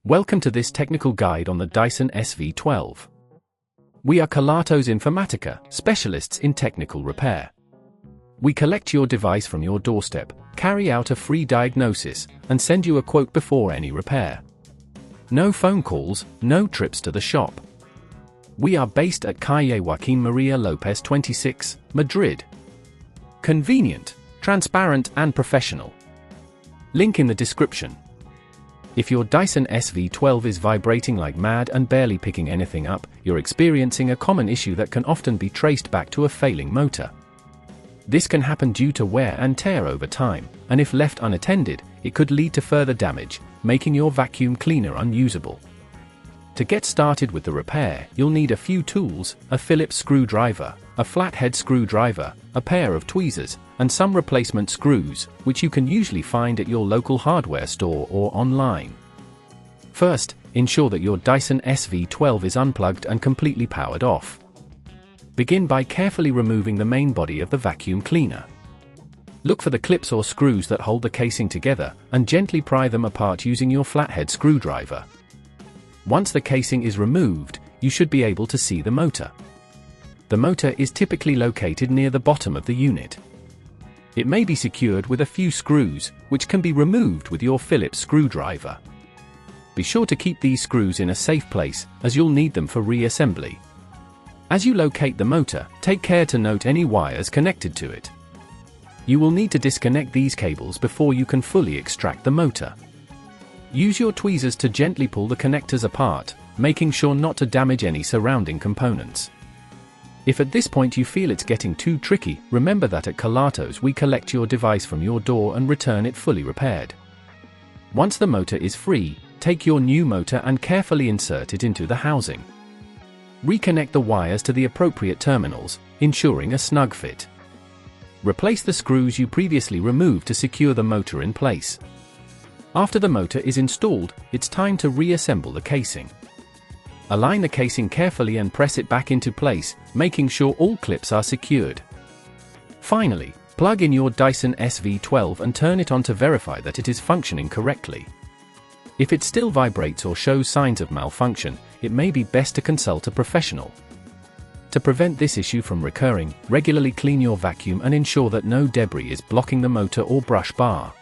Welcome to this technical guide on the Dyson SV12. We are Kelatos Informatica, specialists in technical repair. We collect your device from your doorstep, carry out a free diagnosis, and send you a quote before any repair. No phone calls, no trips to the shop. We are based at Calle Joaquín María López 26, Madrid. Convenient, transparent and professional. Link in the description. If your Dyson SV12 is vibrating like mad and barely picking anything up, you're experiencing a common issue that can often be traced back to a failing motor. This can happen due to wear and tear over time, and if left unattended, it could lead to further damage, making your vacuum cleaner unusable. To get started with the repair, you'll need a few tools: a Phillips screwdriver, a flathead screwdriver, a pair of tweezers, and some replacement screws, which you can usually find at your local hardware store or online. First, ensure that your Dyson SV12 is unplugged and completely powered off. Begin by carefully removing the main body of the vacuum cleaner. Look for the clips or screws that hold the casing together, and gently pry them apart using your flathead screwdriver. Once the casing is removed, you should be able to see the motor. The motor is typically located near the bottom of the unit. It may be secured with a few screws, which can be removed with your Phillips screwdriver. Be sure to keep these screws in a safe place, as you'll need them for reassembly. As you locate the motor, take care to note any wires connected to it. You will need to disconnect these cables before you can fully extract the motor. Use your tweezers to gently pull the connectors apart, making sure not to damage any surrounding components. If at this point you feel it's getting too tricky, remember that at Kelatos we collect your device from your door and return it fully repaired. Once the motor is free, take your new motor and carefully insert it into the housing. Reconnect the wires to the appropriate terminals, ensuring a snug fit. Replace the screws you previously removed to secure the motor in place. After the motor is installed, it's time to reassemble the casing. Align the casing carefully and press it back into place, making sure all clips are secured. Finally, plug in your Dyson SV12 and turn it on to verify that it is functioning correctly. If it still vibrates or shows signs of malfunction, it may be best to consult a professional. To prevent this issue from recurring, regularly clean your vacuum and ensure that no debris is blocking the motor or brush bar.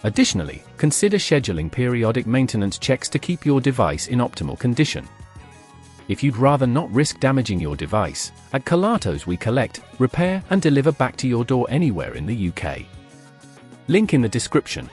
Additionally, consider scheduling periodic maintenance checks to keep your device in optimal condition. If you'd rather not risk damaging your device, at Kelatos we collect, repair and deliver back to your door anywhere in the UK. Link in the description.